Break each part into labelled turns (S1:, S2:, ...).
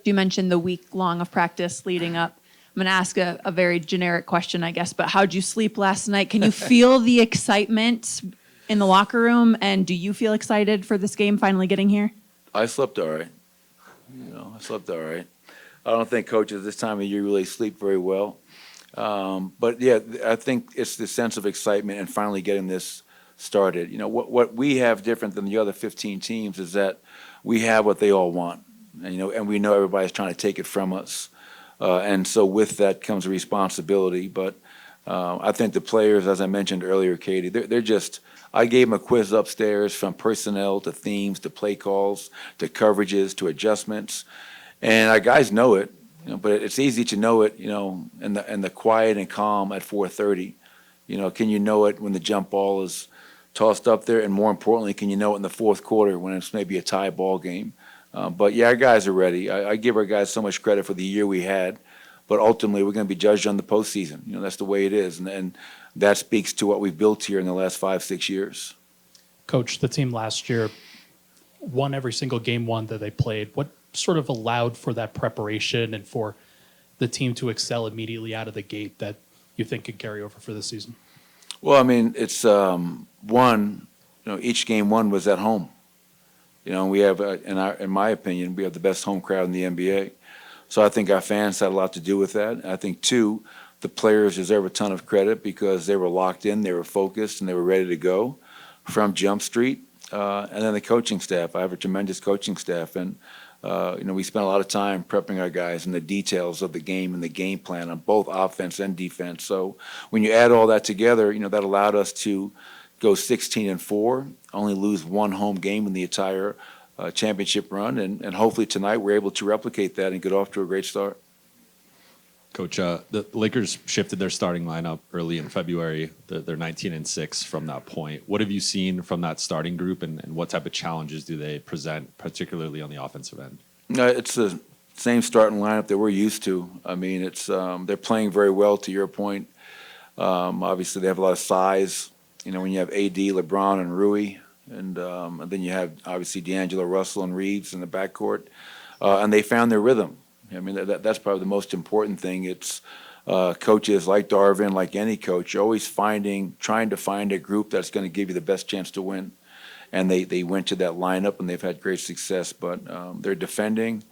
S1: You mentioned the week long of practice leading up. I'm going to ask a very generic question, I guess, but how'd you sleep last night? Can you feel the excitement in the locker room? And do you feel excited for this game finally getting here?
S2: I slept all right. I slept all right. I don't think coaches this time of year really sleep very well. But yeah, I think it's the sense of excitement and finally getting this started. What we have different than the other 15 teams is that we have what they all want. And we know everybody's trying to take it from us. And so with that comes a responsibility. But I think the players, as I mentioned earlier, Katie, they're just, I gave them a quiz upstairs from personnel to themes to play calls to coverages to adjustments. And our guys know it, but it's easy to know it, in the quiet and calm at 4:30. Can you know it when the jump ball is tossed up there? And more importantly, can you know it in the fourth quarter when it's maybe a tie ball game? But yeah, our guys are ready. I give our guys so much credit for the year we had, but ultimately we're going to be judged on the postseason. That's the way it is, and that speaks to what we've built here in the last 5-6 years.
S3: Coach, the team last year won every single game one that they played. What sort of allowed for that preparation and for the team to excel immediately out of the gate that you think could carry over for this season?
S2: Well, I mean, it's one. Each game one was at home. We have, in my opinion, we have the best home crowd in the NBA. So I think our fans had a lot to do with that. I think, two, the players deserve a ton of credit because they were locked in, they were focused, and they were ready to go from Jump Street. And then the coaching staff. I have a tremendous coaching staff, and we spent a lot of time prepping our guys in the details of the game and the game plan on both offense and defense. So when you add all that together, that allowed us to go 16-4, only lose one home game in the entire championship run, and hopefully tonight we're able to replicate that and get off to a great start.
S4: Coach, the Lakers shifted their starting lineup early in February. They're 19-6 from that point. What have you seen from that starting group, and what type of challenges do they present, particularly on the offensive end?
S2: It's the same starting lineup that we're used to. I mean, it's they're playing very well, to your point. Obviously, they have a lot of size. When you have AD, LeBron, and Rui, and then you have, obviously, D'Angelo Russell and Reeves in the backcourt, and they found their rhythm. I mean, that's probably the most important thing. It's coaches like Darvin, like any coach, you're always trying to find a group that's going to give you the best chance to win. And they went to that lineup, and they've had great success. But they're defending,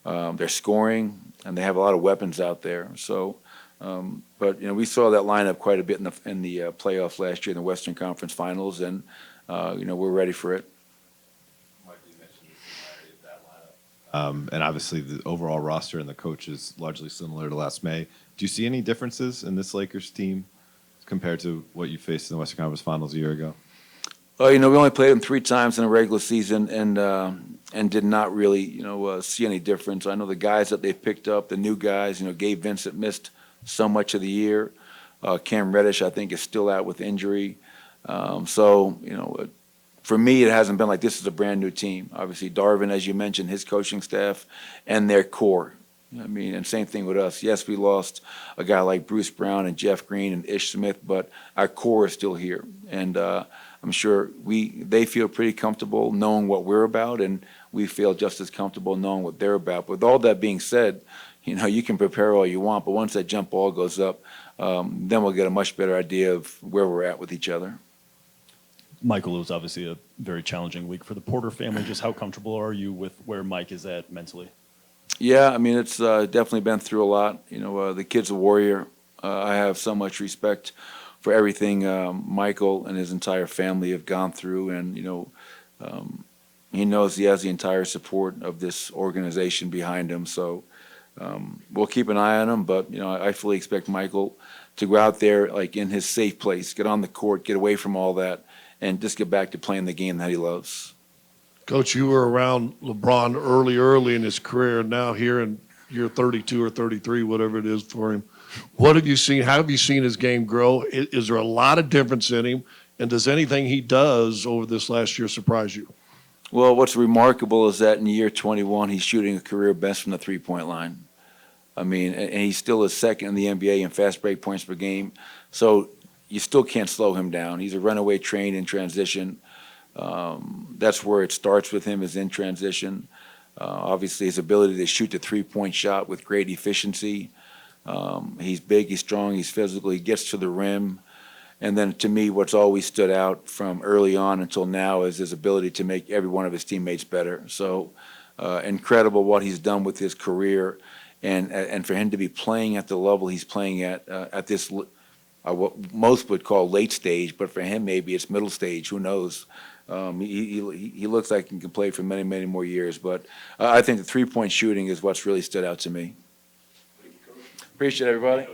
S2: they're scoring, and they have a lot of weapons out there. So, but we saw that lineup quite a bit in the playoffs last year in the Western Conference Finals, and we're ready for it.
S5: And obviously, the overall roster and the coach is largely similar to last May. Do you see any differences in this Lakers team compared to what you faced in the Western Conference Finals a year ago?
S2: Well, we only played them 3 times in a regular season, and did not really, see any difference. I know the guys that they've picked up, the new guys. Gabe Vincent missed so much of the year. Cam Reddish, I think, is still out with injury. For me, it hasn't been like this is a brand new team. Obviously, Darvin, as you mentioned, his coaching staff and their core. I mean, and same thing with us. Yes, we lost a guy like Bruce Brown and Jeff Green and Ish Smith, but our core is still here. And I'm sure they feel pretty comfortable knowing what we're about, and we feel just as comfortable knowing what they're about. With all that being said, you can prepare all you want, but once that jump ball goes up, then we'll get a much better idea of where we're at with each other.
S6: Michael, it was obviously a very challenging week for the Porter family. Just how comfortable are you with where Mike is at mentally?
S2: Yeah, I mean, it's definitely been through a lot. The kid's a warrior. I have so much respect for everything Michael and his entire family have gone through, and he knows he has the entire support of this organization behind him. So we'll keep an eye on him, but I fully expect Michael to go out there like in his safe place, get on the court, get away from all that, and just get back to playing the game that he loves.
S7: Coach, you were around LeBron early in his career, and now here in year 32 or 33, whatever it is for him. What have you seen? How have you seen his game grow? Is there a lot of difference in him? And does anything he does over this last year surprise you?
S2: Well, what's remarkable is that in year 21, he's shooting a career best from the three-point line. I mean, and he still is second in the NBA in fast break points per game. So you still can't slow him down. He's a runaway train in transition. That's where it starts with him, is in transition. Obviously, his ability to shoot the three-point shot with great efficiency. He's big, he's strong, he's physical, he gets to the rim. And then to me, what's always stood out from early on until now is his ability to make every one of his teammates better. So incredible what he's done with his career. And for him to be playing at the level he's playing at this, what most would call late stage, but for him, maybe it's middle stage, who knows? He looks like he can play for many, many more years. But I think the three-point shooting is what's really stood out to me. Appreciate it, everybody.